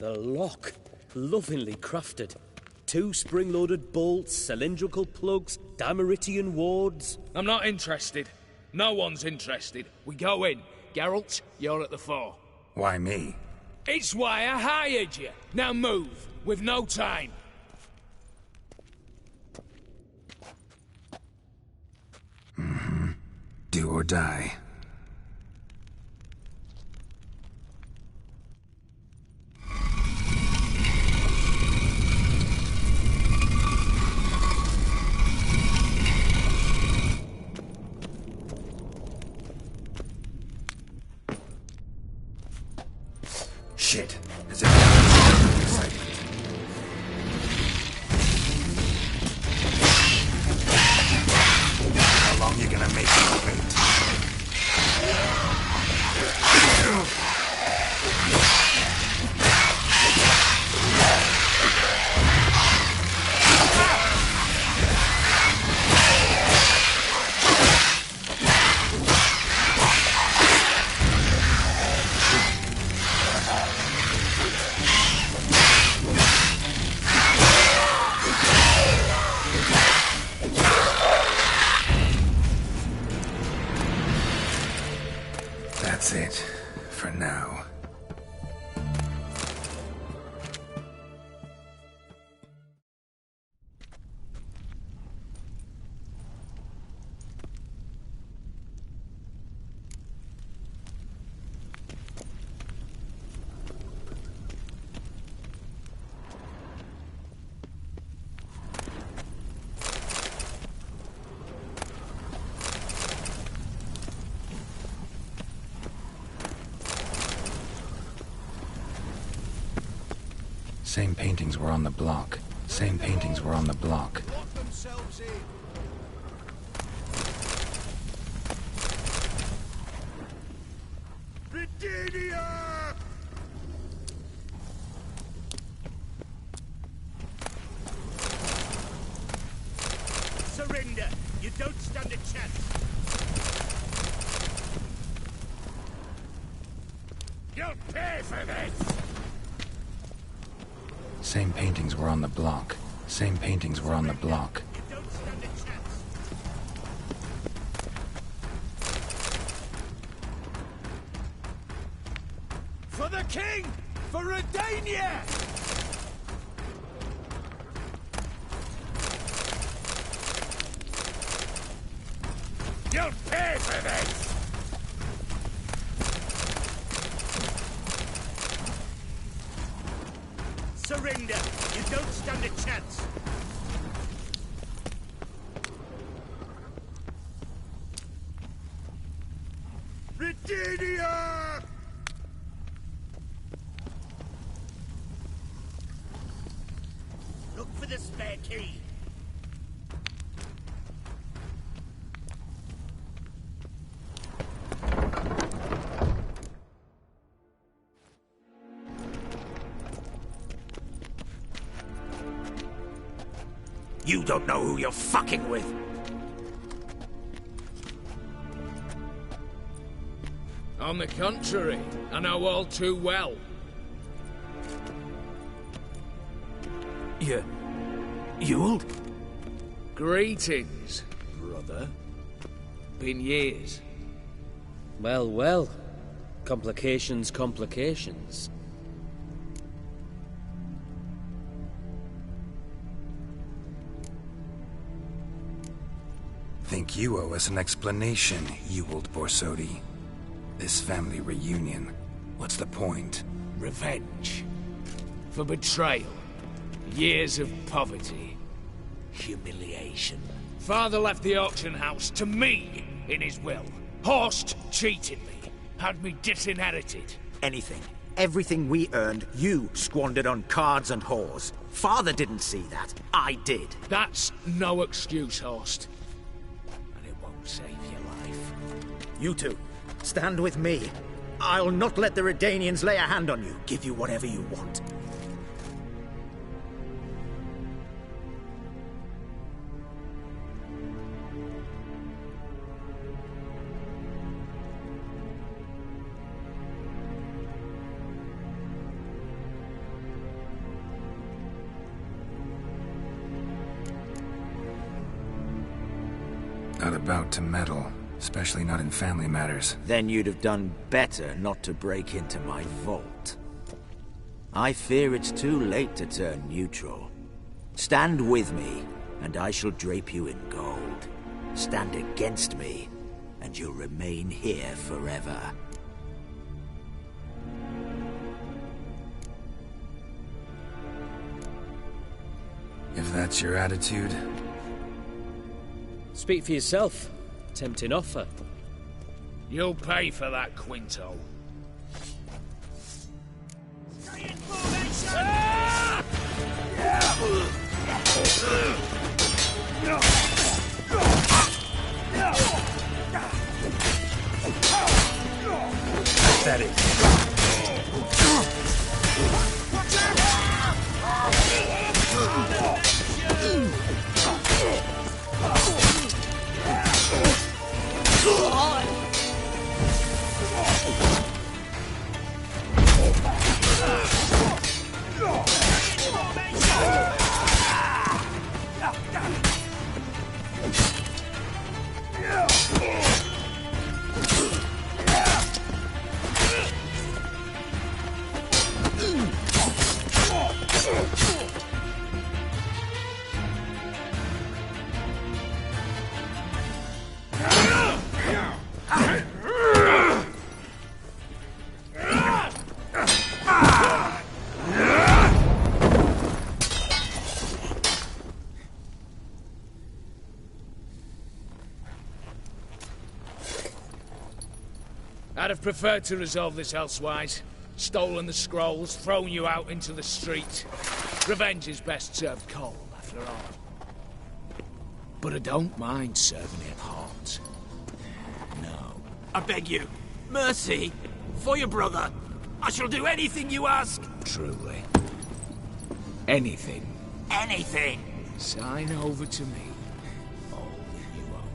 The lock. Lovingly crafted. 2 spring-loaded bolts, cylindrical plugs, Dimeritian wards. I'm not interested. No one's interested. We go in. Geralt, you're at the fore. Why me? It's why I hired you. Now move. We've no time. Do or die. Shit. Is it excited? How long you gonna make me wait? That's it, for now. Same paintings were on the block. Same paintings were on the block. Lock themselves in. Virginia! Surrender. You don't stand a chance. You'll pay for this! Same paintings were on the block. Same paintings were on the block. You don't stand a chance. For the king! For Redania! You'll pay for this! Surrender! You don't stand a chance! Virginia! Look for the spare key. You don't know who you're fucking with. On the contrary, I know all too well. You'll? Greetings, brother. Been years. Well, well. Complications, complications. Think you owe us an explanation, you old Borsodi. This family reunion, what's the point? Revenge. For betrayal. Years of poverty. Humiliation. Father left the auction house to me in his will. Horst cheated me. Had me disinherited. Anything. Everything we earned, you squandered on cards and whores. Father didn't see that. I did. That's no excuse, Horst. And it won't save your life. You two, stand with me. I'll not let the Redanians lay a hand on you. Give you whatever you want. not about to meddle, especially not in family matters. Then you'd have done better not to break into my vault. I fear it's too late to turn neutral. Stand with me, and I shall drape you in gold. Stand against me, and you'll remain here forever. If that's your attitude... Speak for yourself. Tempting offer. You'll pay for that, Quinto. That is... I'd have preferred to resolve this elsewise. Stolen the scrolls, thrown you out into the street. Revenge is best served cold, after all. But I don't mind serving it hot. No. I beg you, mercy, for your brother. I shall do anything you ask. Truly. Anything. Anything. Sign over to me. All that you own.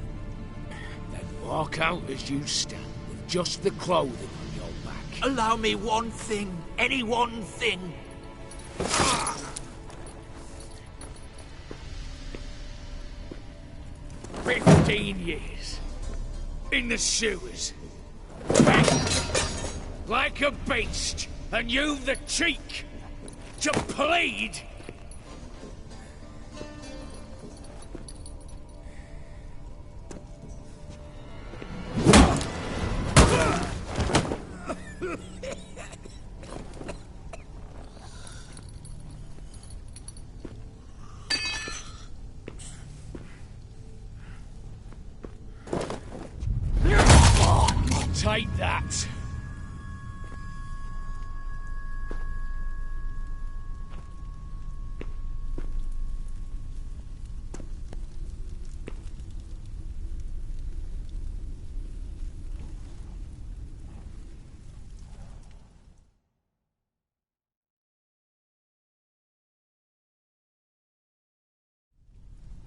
Then walk out as you stand, with just the clothing on your back. Allow me one thing. Any one thing. 15 years. In the sewers. Begging. Like a beast. And you've the cheek to plead. Take that.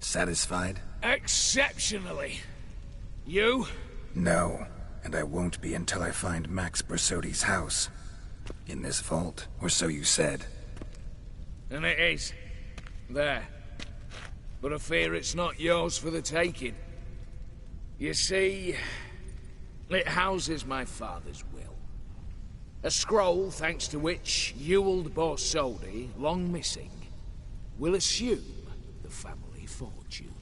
Satisfied? Exceptionally. You? No, and I won't be until I find Max Bersodi's house. In this vault, or so you said. And it is. There. But I fear it's not yours for the taking. You see, it houses my father's will. A scroll thanks to which Ewald Borsodi, long missing, will assume the family fortune.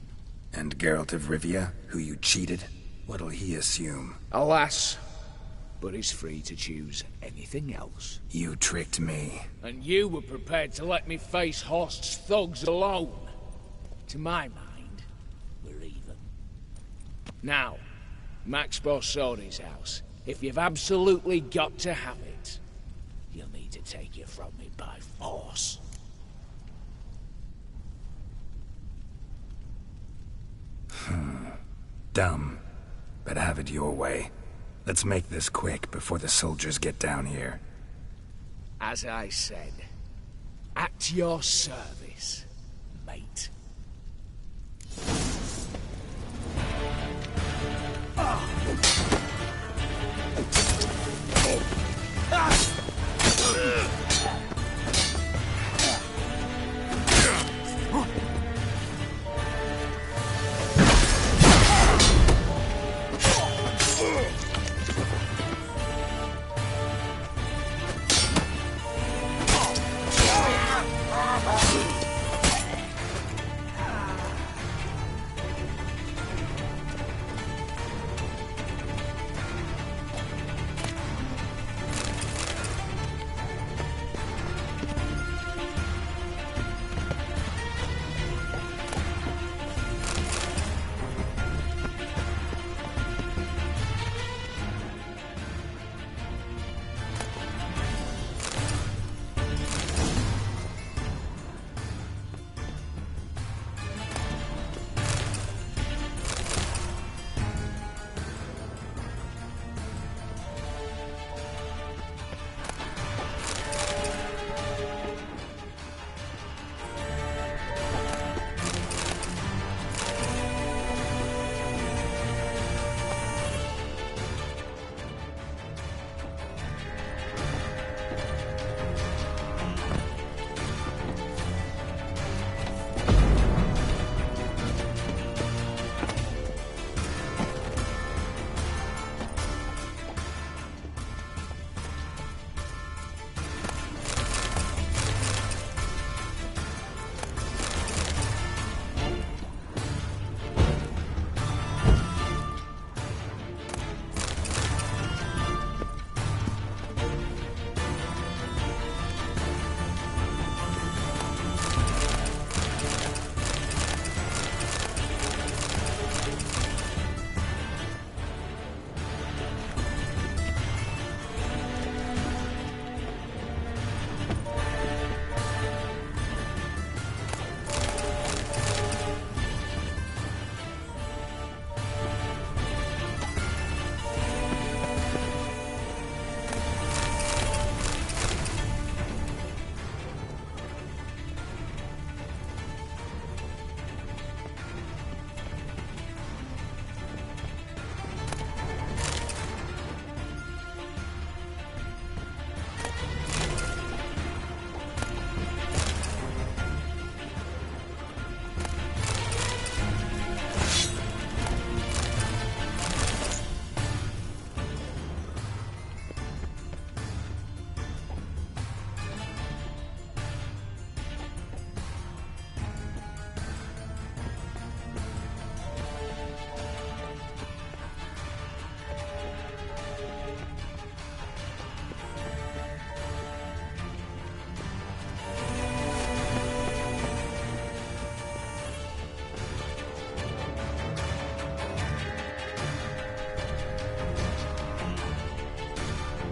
And Geralt of Rivia, who you cheated? What'll he assume? Alas, but he's free to choose anything else. You tricked me. And you were prepared to let me face Horst's thugs alone. To my mind, we're even. Now, Max Borsodi's house. If you've absolutely got to have it, you'll need to take it from me by force. Dumb. But have it your way. Let's make this quick before the soldiers get down here. As I said, at your service, mate.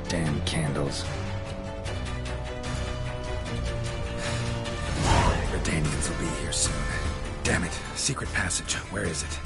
Damn candles. Redanians will be here soon. Damn it. Secret passage. Where is it?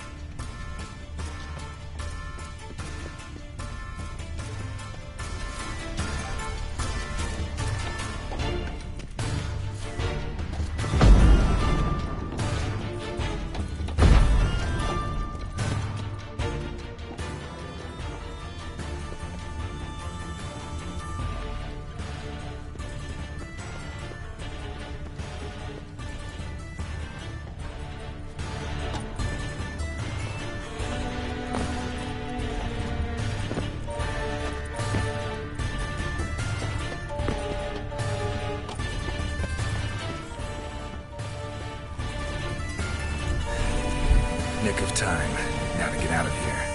Nick of time. Now to get out of here.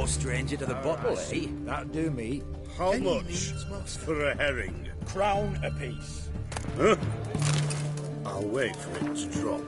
Stranger to the bottle, eh? That'd do me. How much for a herring? Crown apiece. Huh? I'll wait for it to drop.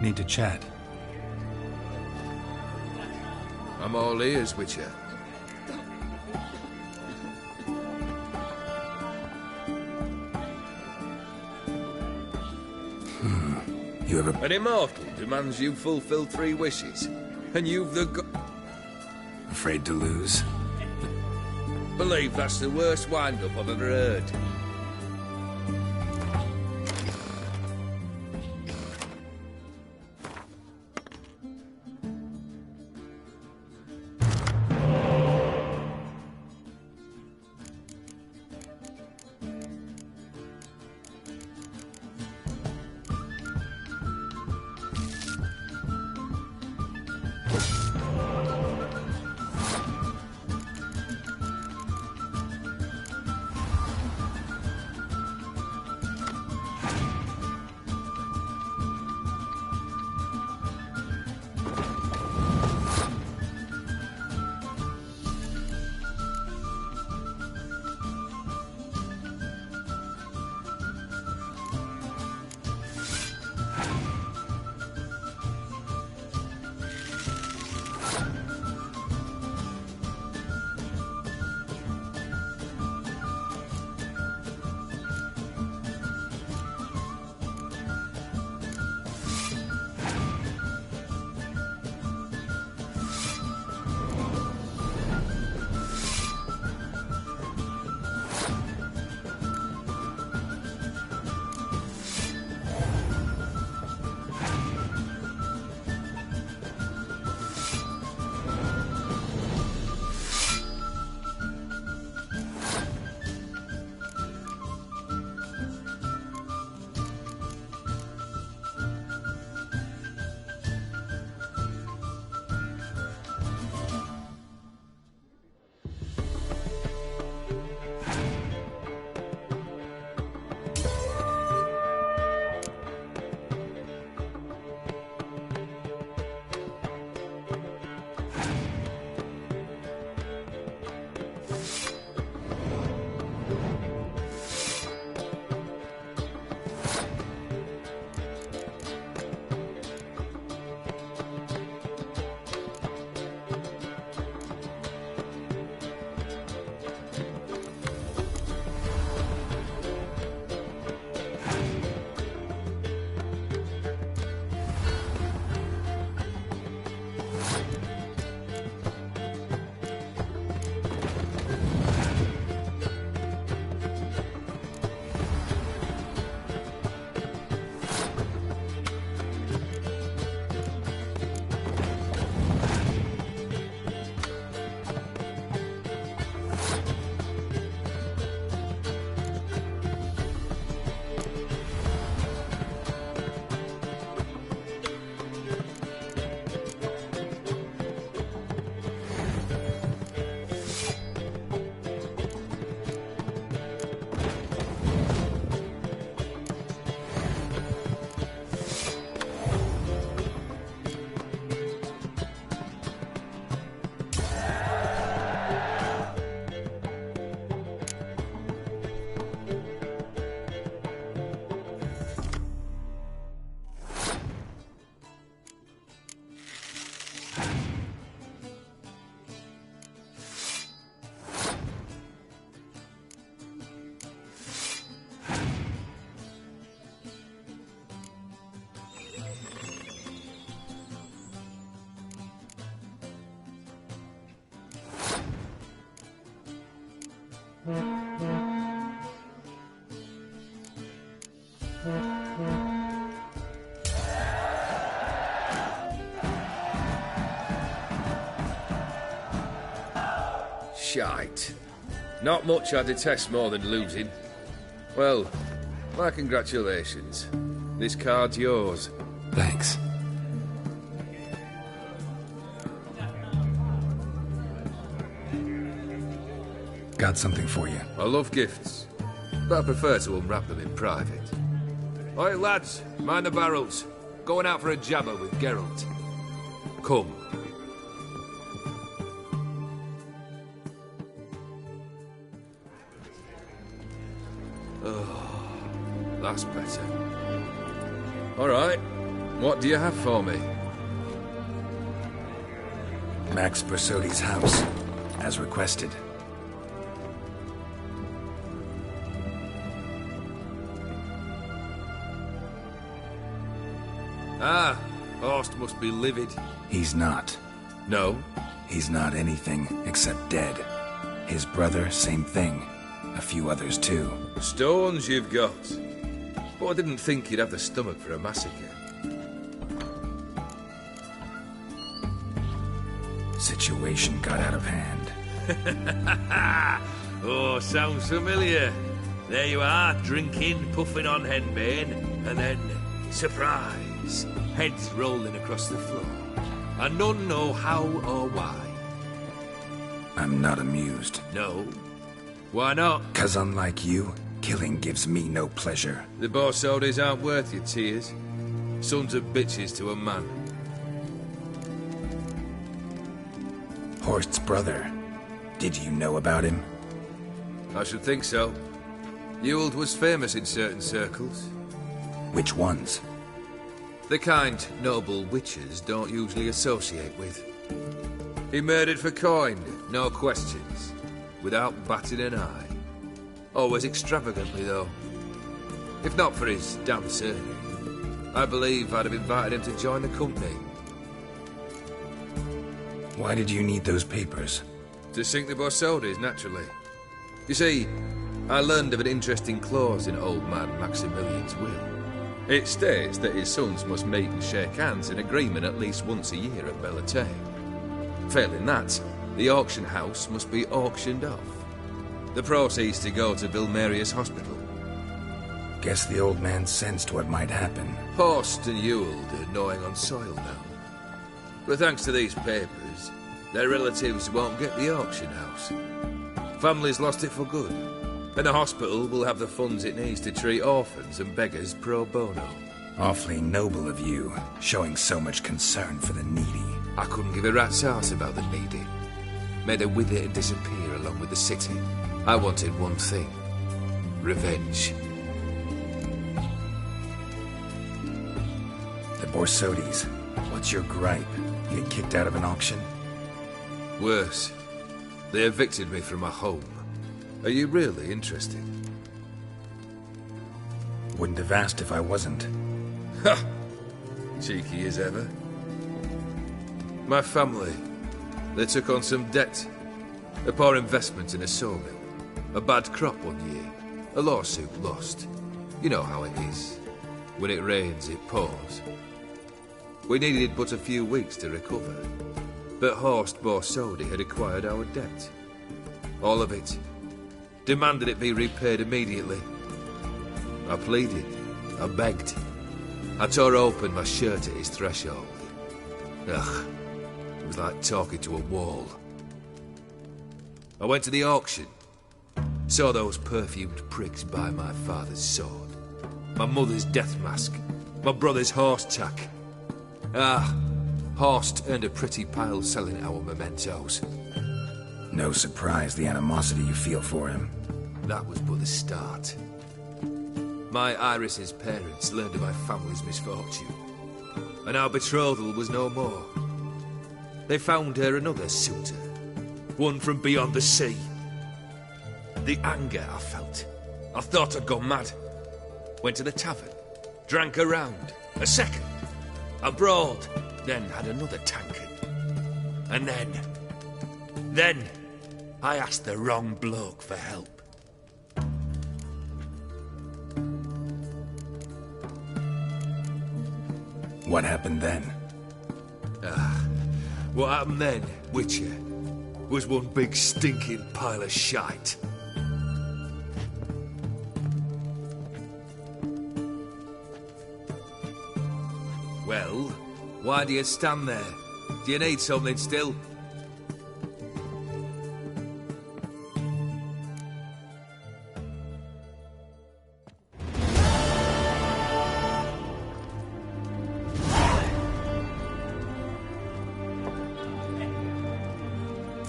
Need to chat. I'm all ears with you. You have a... An immortal demands you fulfill 3 wishes, and you've the Afraid to lose? believe that's the worst wind-up I've ever heard. Shite. Not much I detest more than losing. Well, my congratulations. This card's yours. Thanks. Got something for you. I love gifts, but I prefer to unwrap them in private. Oi, lads, mind the barrels. Going out for a jabber with Geralt. Come. Oh, that's better. All right, what do you have for me? Max Bersodi's house, as requested. Ah, Horst must be livid. He's not. No? He's not anything except dead. His brother, same thing. A few others too. Stones you've got. But I didn't think you'd have the stomach for a massacre. Situation got out of hand. Oh, sounds familiar. There you are, drinking, puffing on henbane, and then, surprise, heads rolling across the floor. And none know how or why. I'm not amused. No? Why not? 'Cause unlike you, killing gives me no pleasure. The Borsodis aren't worth your tears. Sons of bitches to a man. Horst's brother. Did you know about him? I should think so. Ewald was famous in certain circles. Which ones? The kind noble witches don't usually associate with. He murdered for coin, no questions, without batting an eye. Always extravagantly, though. If not for his damn surname, I believe I'd have invited him to join the company. Why did you need those papers? To sink the Borsodis, naturally. You see, I learned of an interesting clause in old man Maximilian's will. It states that his sons must meet and shake hands in agreement at least once a year at Bellatane. Failing that, the auction house must be auctioned off. The proceeds to go to Vilmerius Hospital. Guess the old man sensed what might happen. Horst and Ewald are gnawing on soil now. But thanks to these papers, their relatives won't get the auction house. Families lost it for good, and the hospital will have the funds it needs to treat orphans and beggars pro bono. Awfully noble of you, showing so much concern for the needy. I couldn't give a rat's ass about the needy. Made her wither and disappear along with the city. I wanted one thing. Revenge. The Borsodis. What's your gripe? Get kicked out of an auction? Worse. They evicted me from my home. Are you really interested? Wouldn't have asked if I wasn't. Ha! Cheeky as ever. My family, they took on some debt. A poor investment in a sawmill. A bad crop one year. A lawsuit lost. You know how it is. When it rains, it pours. We needed but a few weeks to recover. But Horst Borsodi had acquired our debt. All of it. Demanded it be repaid immediately. I pleaded. I begged. I tore open my shirt at his threshold. Ugh. It was like talking to a wall. I went to the auction. Saw those perfumed pricks buy my father's sword. My mother's death mask. My brother's horse tack. Ah, Horst earned a pretty pile selling our mementos. No surprise the animosity you feel for him. That was but the start. My Iris's parents learned of my family's misfortune, and our betrothal was no more. They found her another suitor, one from beyond the sea. The anger I felt, I thought I'd gone mad. Went to the tavern, drank a round, a second, abroad, then had another tankard. And then, I asked the wrong bloke for help. What happened then? What happened then, Witcher, was one big stinking pile of shite. Well, why do you stand there? Do you need something still?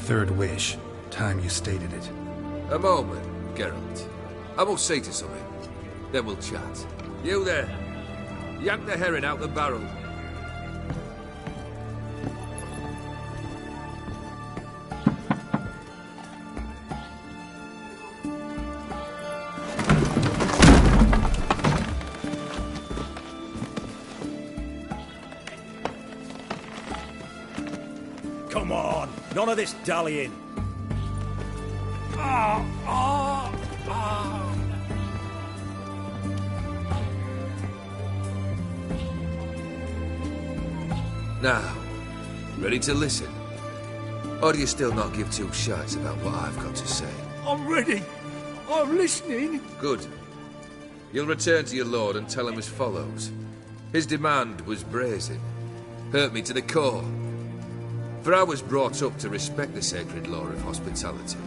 Third wish. Time you stated it. A moment, Geralt. I must say to something. Then we'll chat. You there. Yank the herring out the barrel. Come on, none of this dallying. Now, ready to listen? Or do you still not give two shites about what I've got to say? I'm ready. I'm listening. Good. You'll return to your lord and tell him as follows. His demand was brazen. Hurt me to the core. For I was brought up to respect the sacred law of hospitality.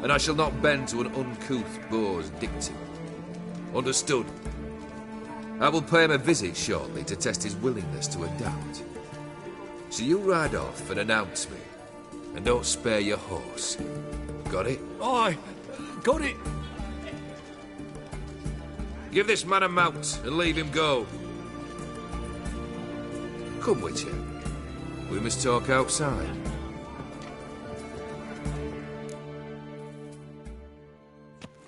And I shall not bend to an uncouth boor's dictum. Understood? I will pay him a visit shortly to test his willingness to adapt. So you ride off and announce me. And don't spare your horse. Got it? Aye, got it. Give this man a mount and leave him go. Come, Witcher. We must talk outside.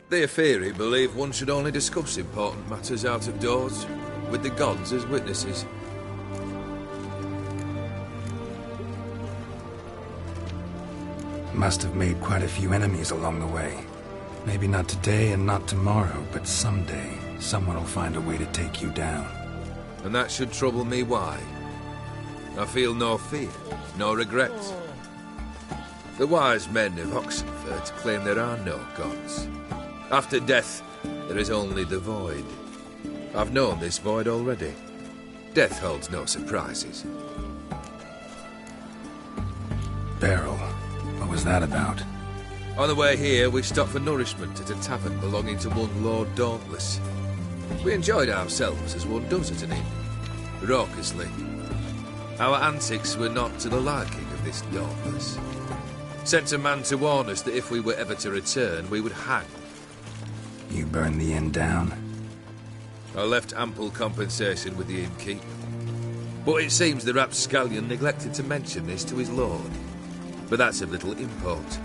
The Aetheri believe one should only discuss important matters out of doors, with the gods as witnesses. Must have made quite a few enemies along the way. Maybe not today and not tomorrow, but someday, someone will find a way to take you down. And that should trouble me why? I feel no fear, no regrets. The wise men of Oxenfurt claim there are no gods. After death, there is only the void. I've known this void already. Death holds no surprises. Beryl, what was that about? On the way here, we stopped for nourishment at a tavern belonging to one Lord Dauntless. We enjoyed ourselves as one does at an inn, raucously. Our antics were not to the liking of this Dauntless. Sent a man to warn us that if we were ever to return, we would hang. You burned the inn down? I left ample compensation with the innkeep. But it seems the rapscallion neglected to mention this to his lord. But that's of little import.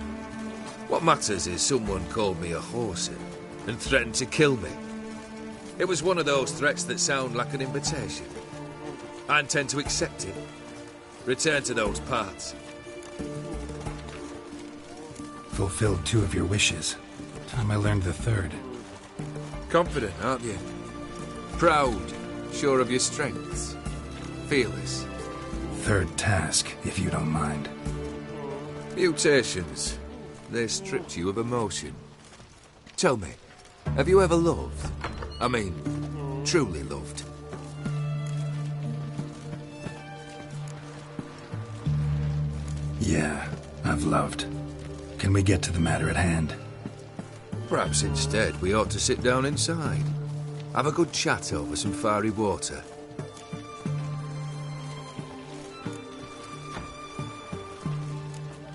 What matters is someone called me a whoreson and threatened to kill me. It was one of those threats that sound like an invitation. I intend to accept it. Return to those parts. Fulfilled 2 of your wishes. Time I learned the 3rd. Confident, aren't you? Proud, sure of your strengths. Fearless. 3rd task, if you don't mind. Mutations. They stripped you of emotion. Tell me, have you ever loved? I mean, truly loved? Yeah, I've loved. Can we get to the matter at hand? Perhaps instead we ought to sit down inside. Have a good chat over some fiery water.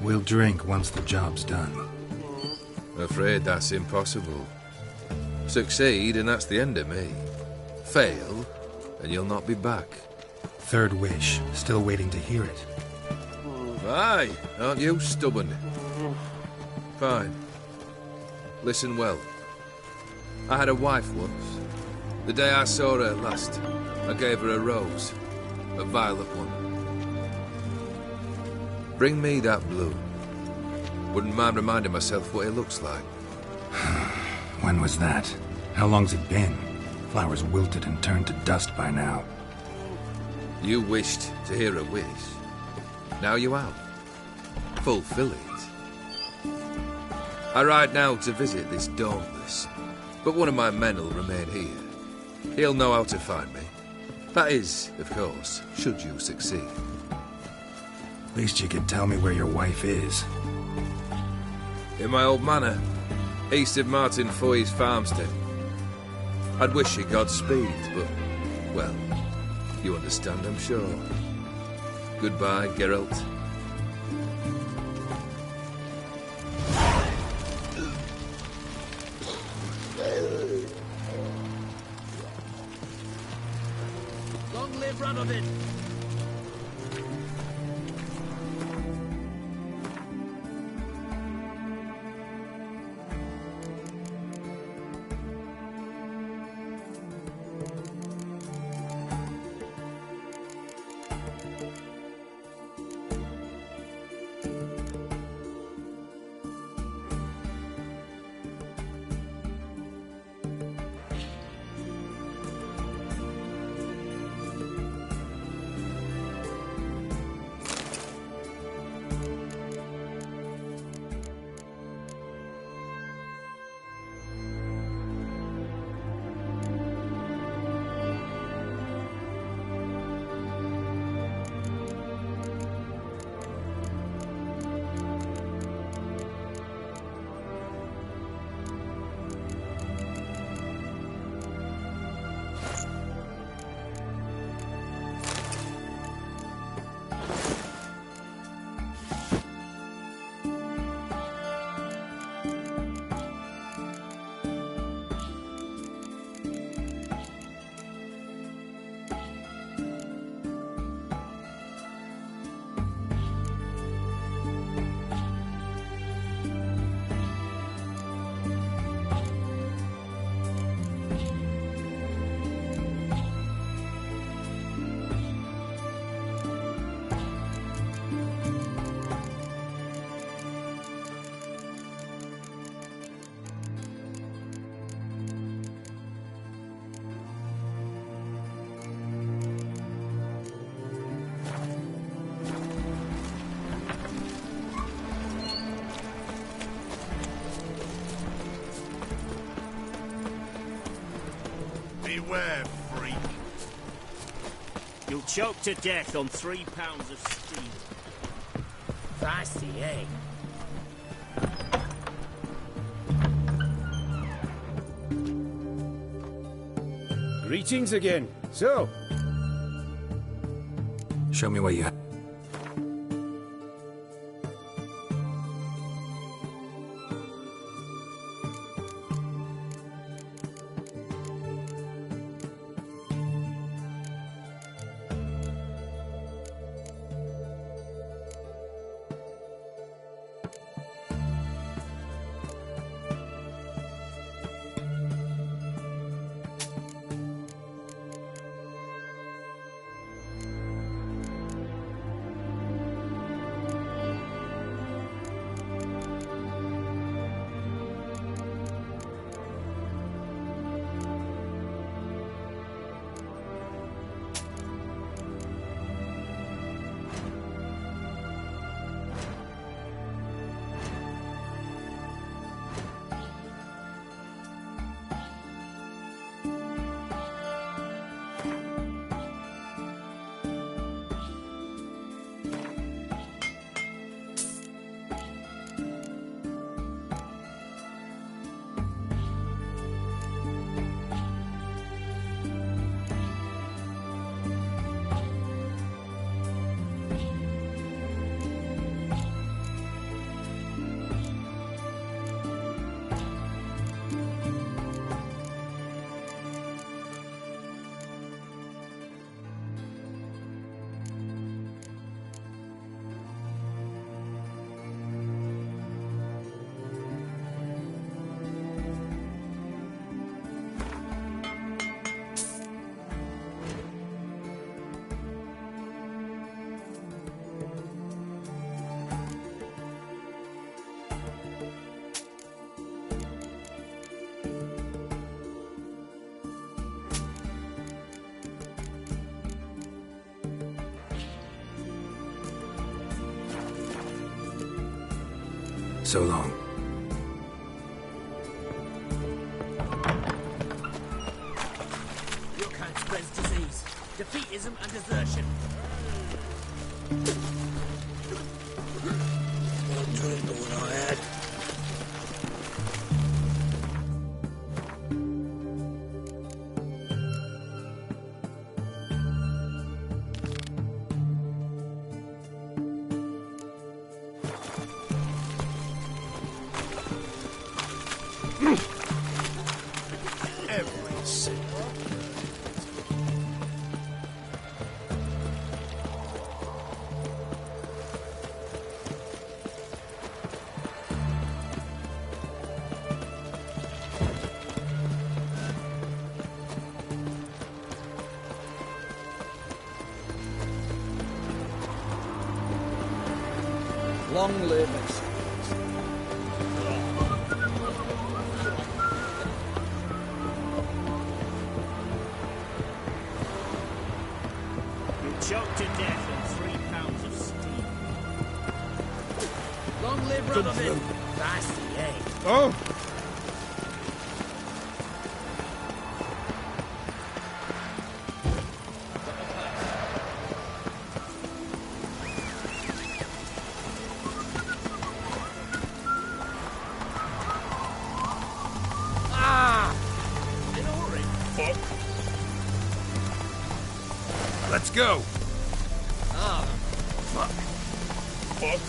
We'll drink once the job's done. Afraid that's impossible. Succeed and that's the end of me. Fail and you'll not be back. 3rd wish, still waiting to hear it. Aye, aren't you stubborn? Fine. Listen well. I had a wife once. The day I saw her last, I gave her a rose. A violet one. Bring me that blue. Wouldn't mind reminding myself what it looks like. When was that? How long's it been? Flowers wilted and turned to dust by now. You wished to hear a wish. Now you have. Fulfill it. I ride now to visit this Dauntless, but one of my men will remain here. He'll know how to find me. That is, of course, should you succeed. At least you could tell me where your wife is. In my old manor, east of Martin Foy's farmstead. I'd wish you Godspeed, but, well, you understand, I'm sure. Goodbye, Geralt. Long live Radovid! Beware, freak. You'll choke to death on 3 pounds of steam. Fancy, eh? Greetings again. So, Show me what you have. So long. Your kind spreads disease, defeatism and desertion. One drink of what I had. Long live us. You're choked to death in 3 pounds of steam. Long live Rutherford! That's the aim. Oh! Let's go! Ah, Fuck. Fuck.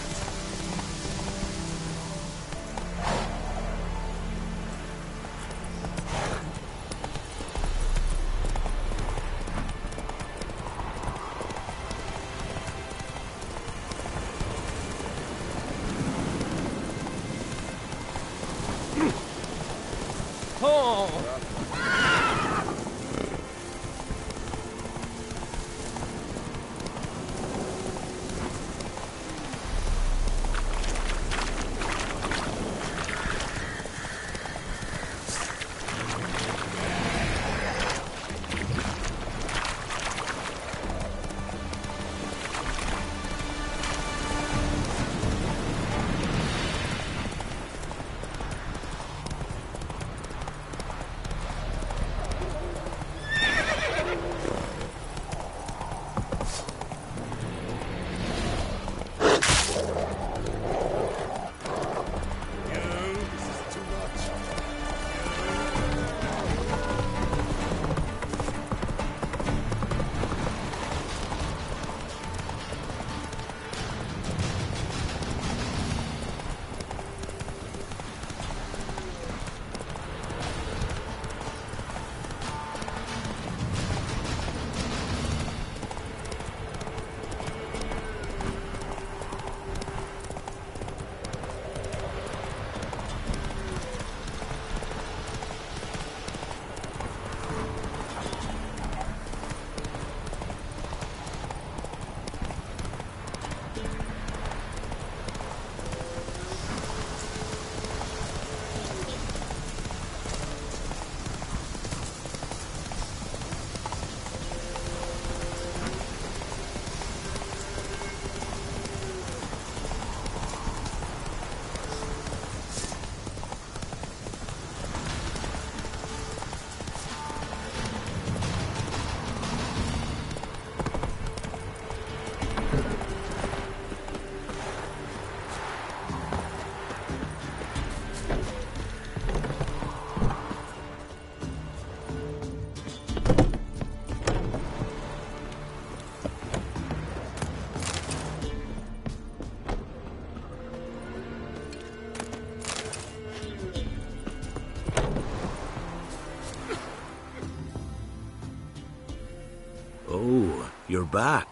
Oh, you're back.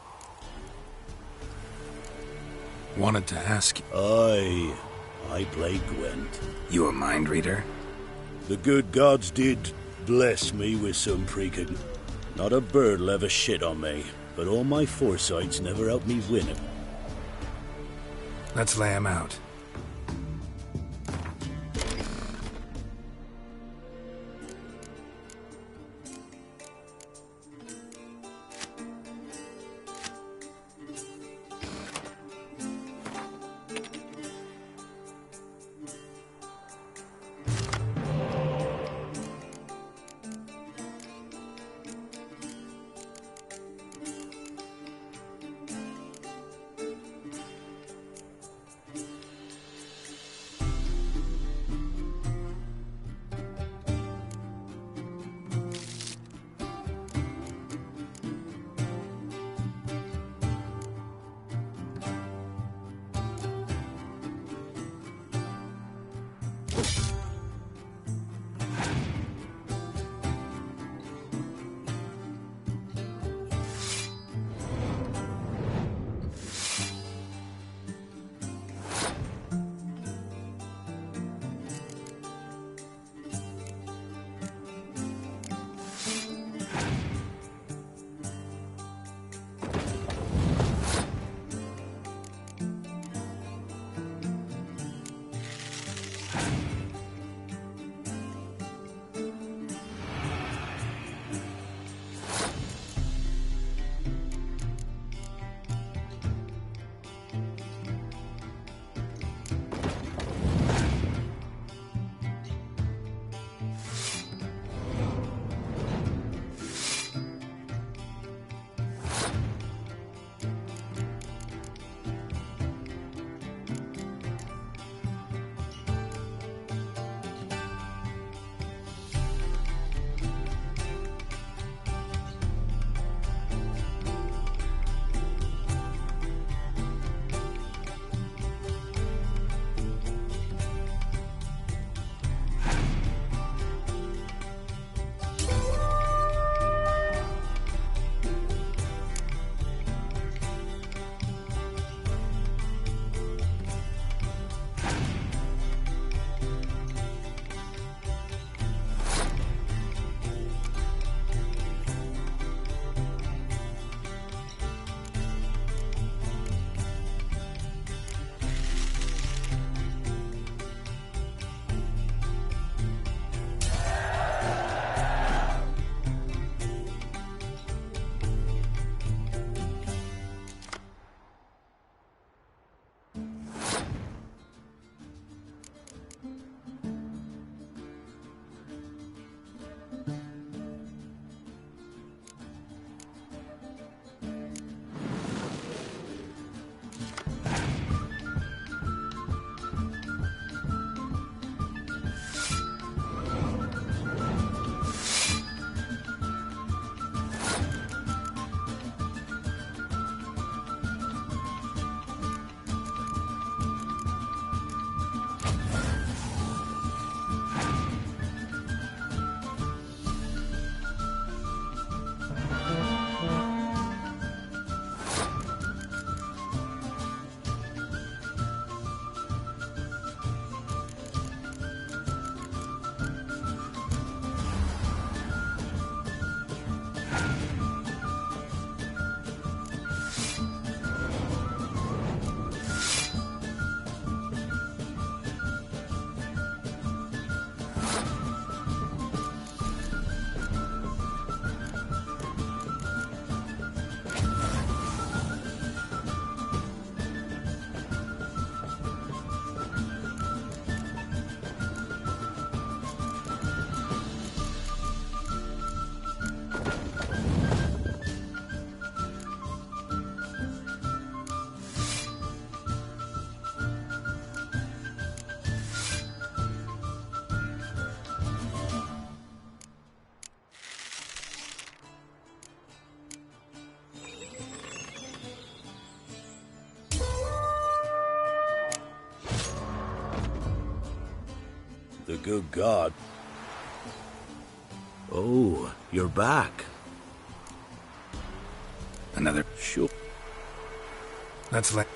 Wanted to ask you. I played Gwent. You a mind reader? The good gods did bless me with some precognition. Not a bird'll ever shit on me, but all my foresights never helped me win it. Let's lay him out. good God. Oh, you're back. Another... Sure. Let's let...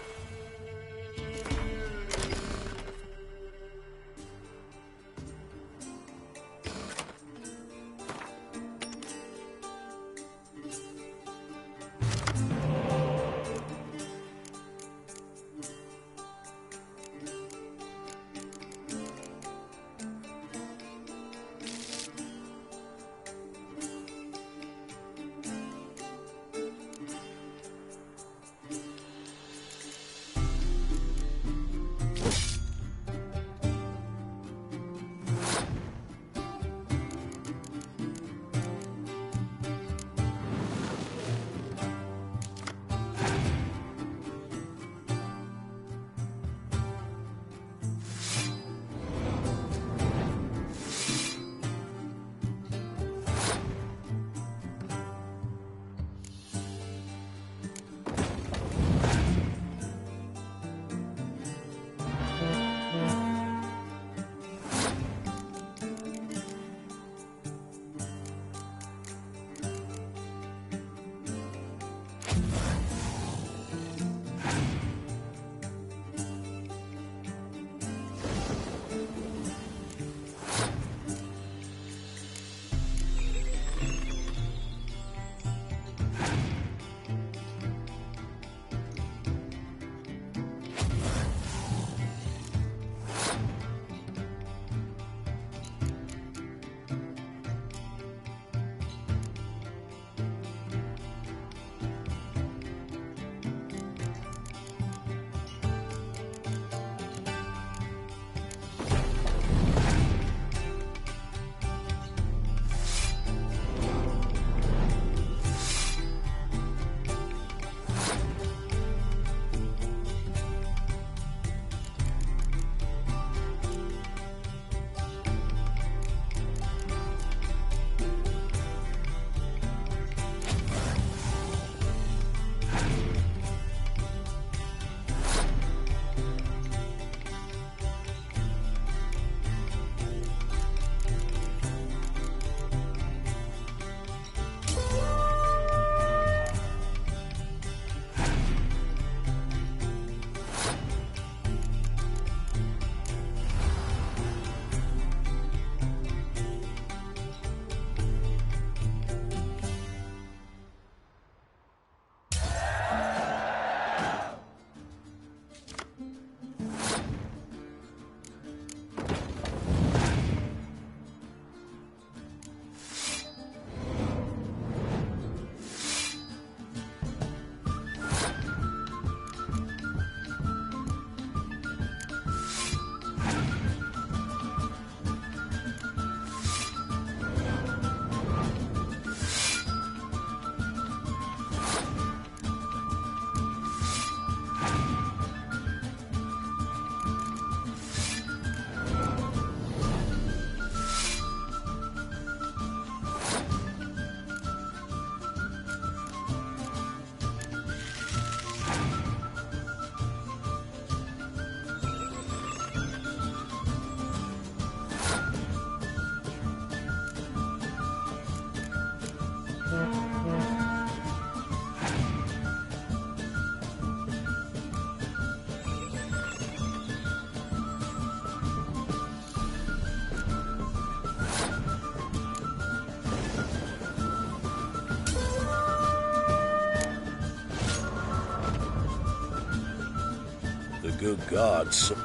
Good God, so...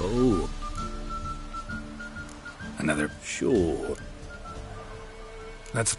Oh. Another... Sure. That's...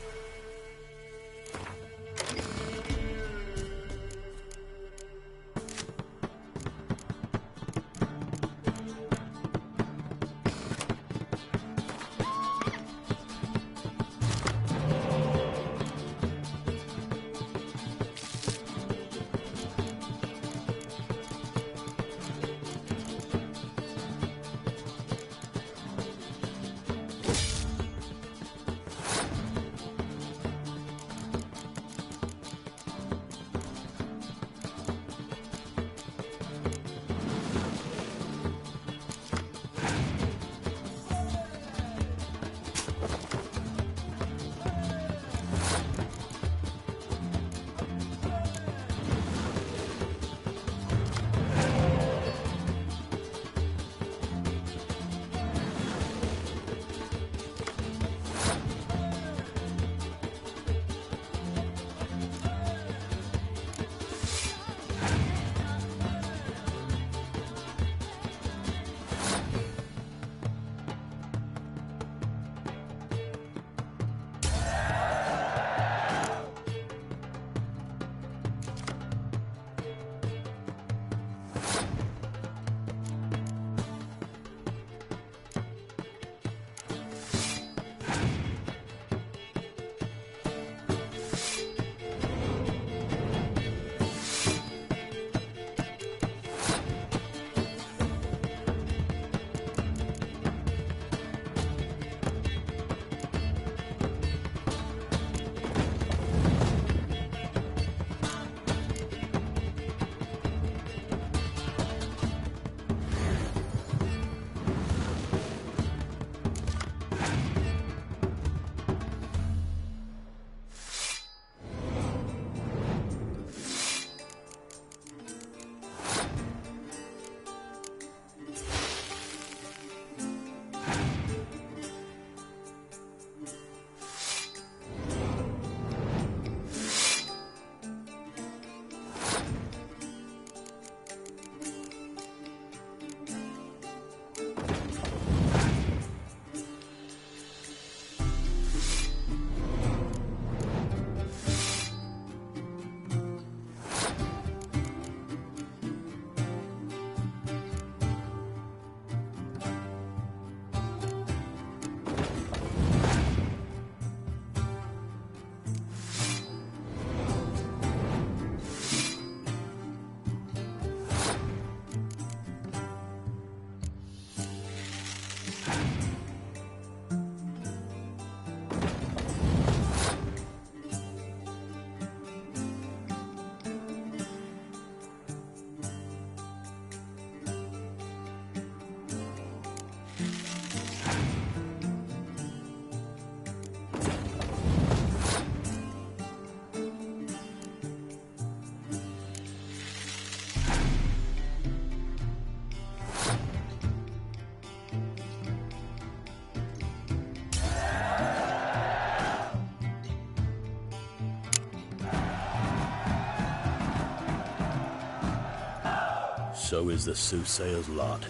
so is the soothsayer's lot.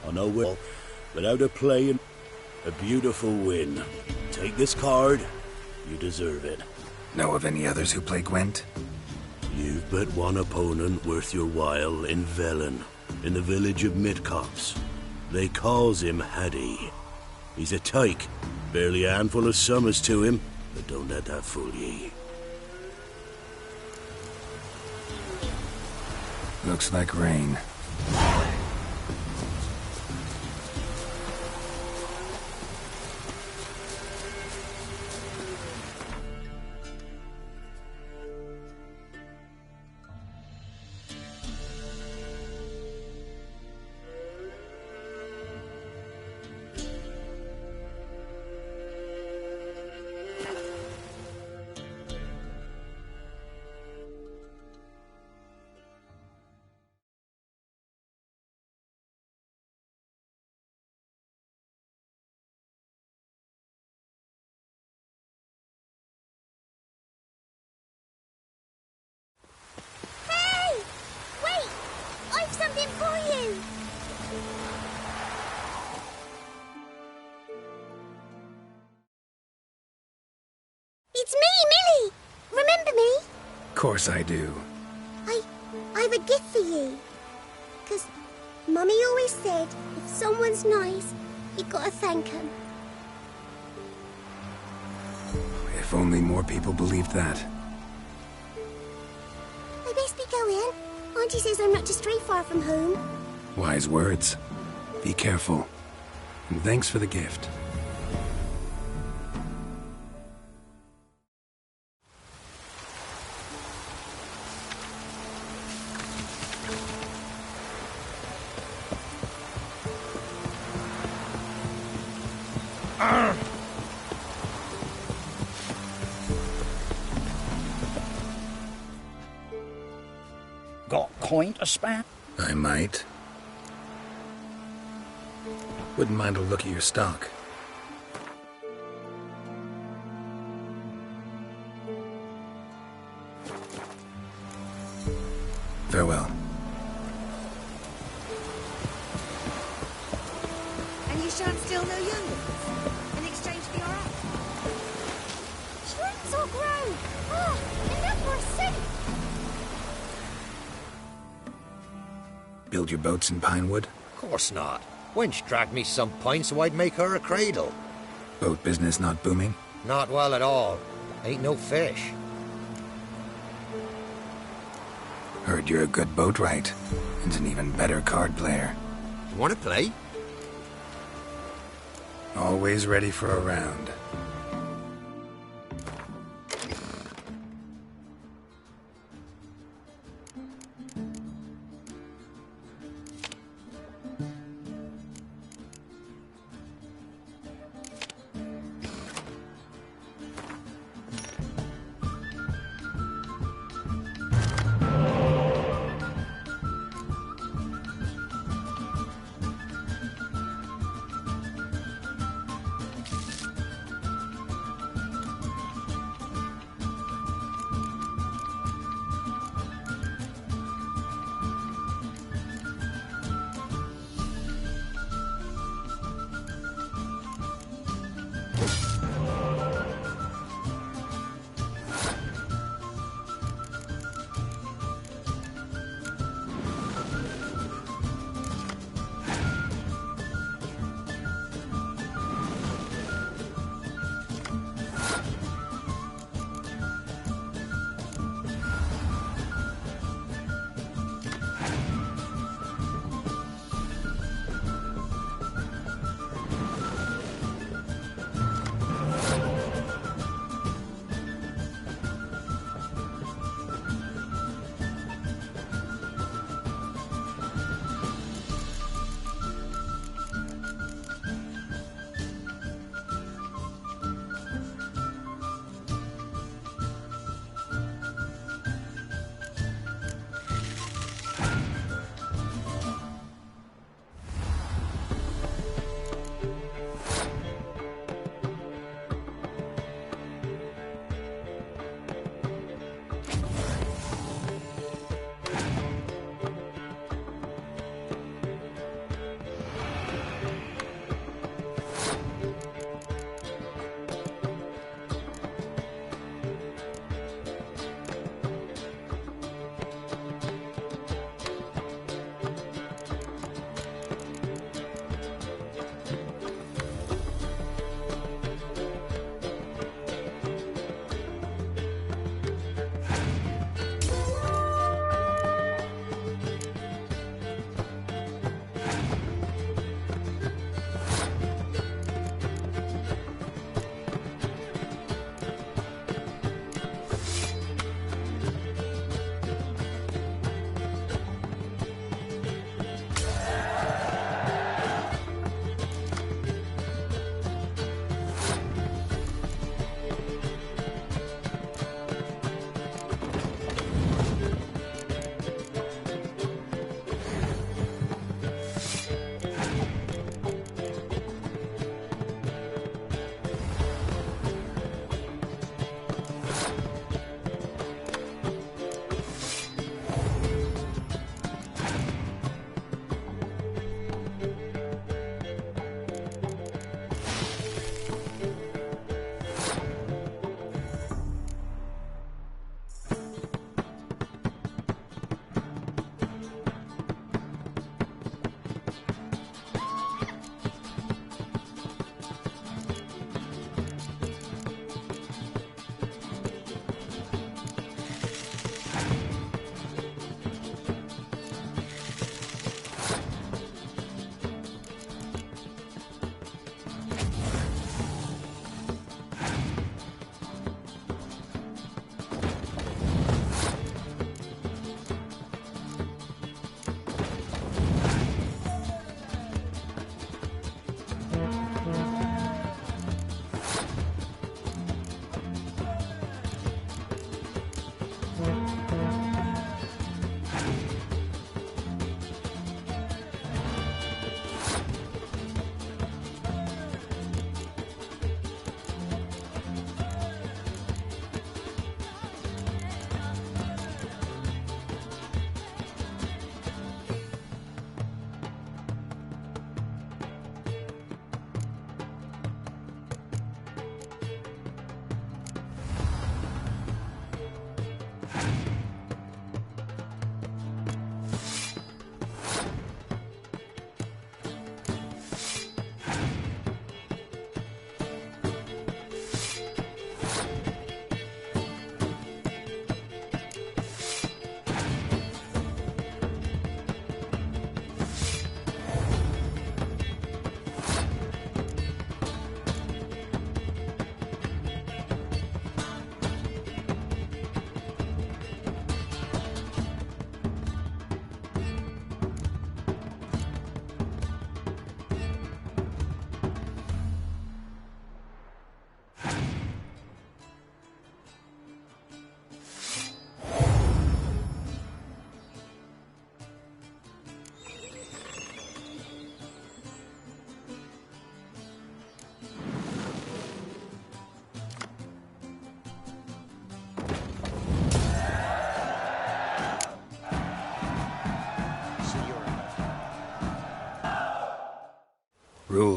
I know well, without a play and a beautiful win. Take this card. You deserve it. Know of any others who play Gwent? You've but one opponent worth your while in Velen, in the village of Midcops. They calls him Haddy. He's a tyke, barely a handful of summers to him, but don't let that fool ye. Looks like rain. Something for you! It's me, Millie! Remember me? Of course I do. I've a gift for you. 'Cause Mummy always said, if someone's nice, you gotta thank 'em. If only more people believed that. I best be going. Auntie says I'm not to stray far from home. Wise words. Be careful. And thanks for the gift. Got coin to spare? I might. Wouldn't mind a look at your stock. Farewell. And you shan't steal no younglings in exchange for your act. Shrooms will grow. Oh, enough for a city. Build your boats in Pinewood? Course not. Wench dragged me some pine so I'd make her a cradle. Boat business not booming? Not well at all. Ain't no fish. Heard you're a good boatwright, and an even better card player. Want to play? Always ready for a round.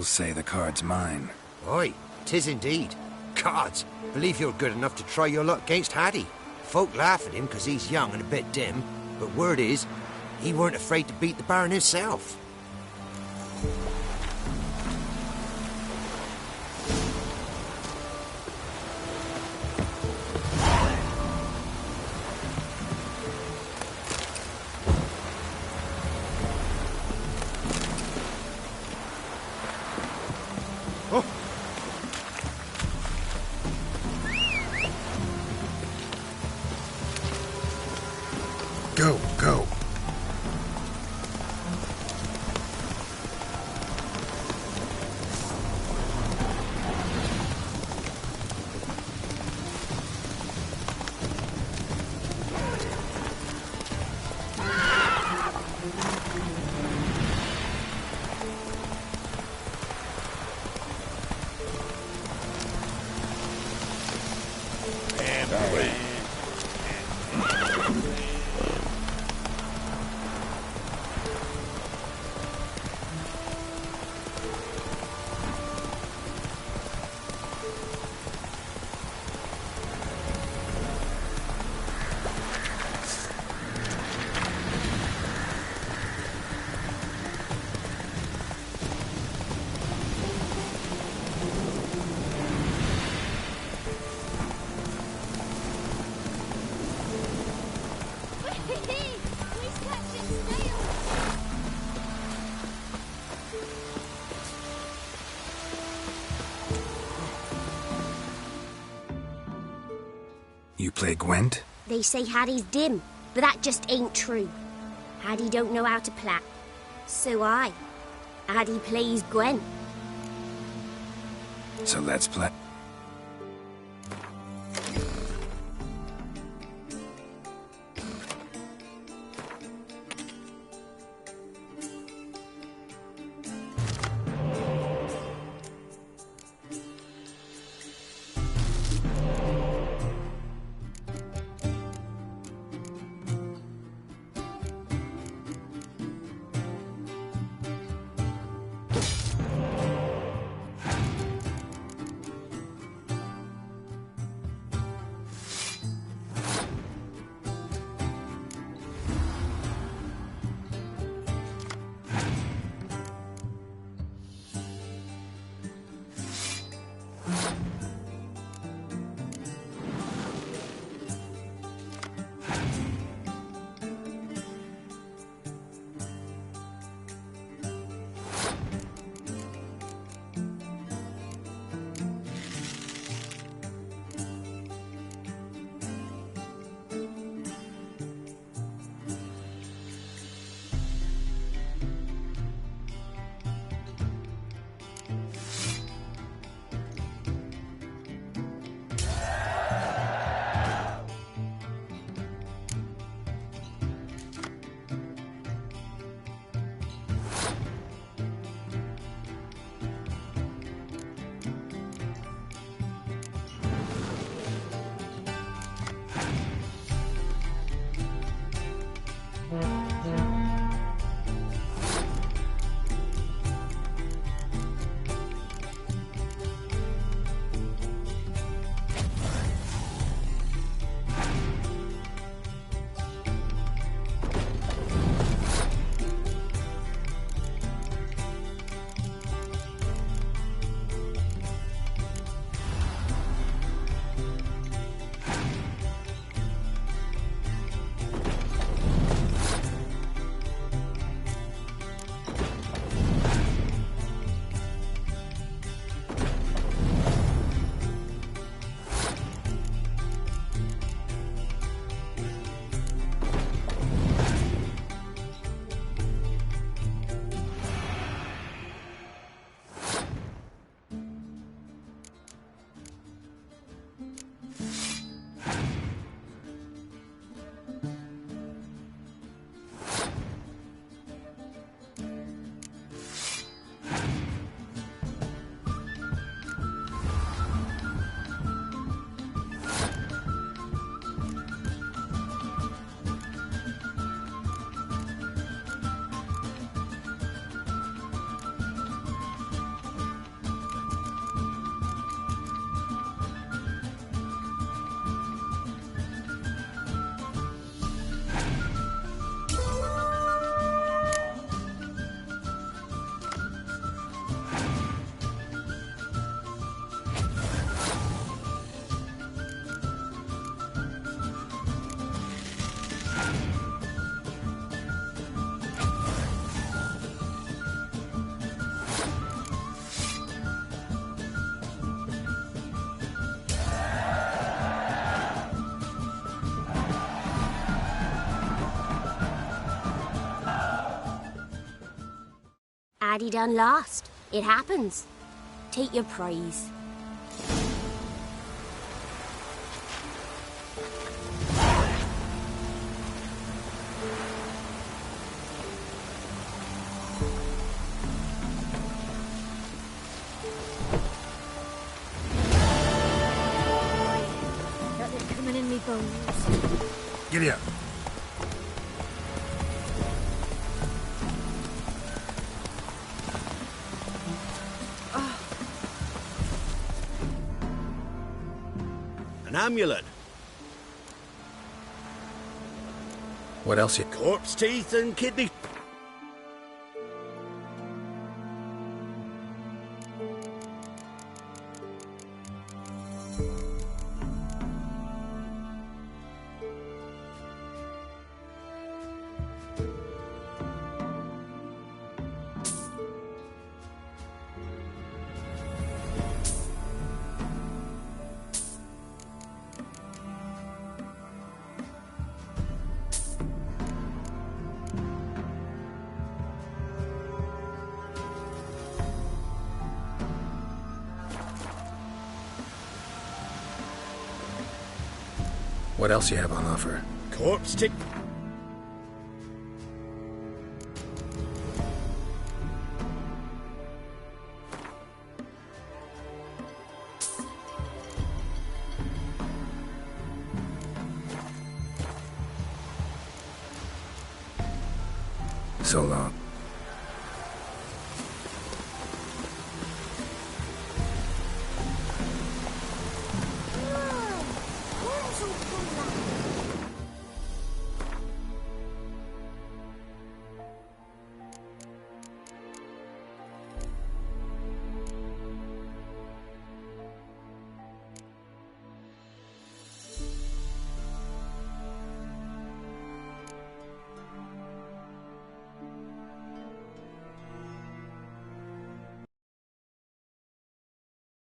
locals say the card's mine. Aye, 'tis indeed. Cards, believe you're good enough to try your luck against Hattie. Folk laugh at him 'cause he's young and a bit dim, but word is, he weren't afraid to beat the Baron himself. Go, go. You play Gwent? They say Hattie's dim, but that just ain't true. Hattie don't know how to play. So Hattie plays Gwent. So let's play. Addy done lost. It happens. Take your prize. Got it coming in me bones. Giddy up. An amulet. What else you... Corpse teeth and kidney... What else you have on offer? Corpse tick... So long. Whoa! What's all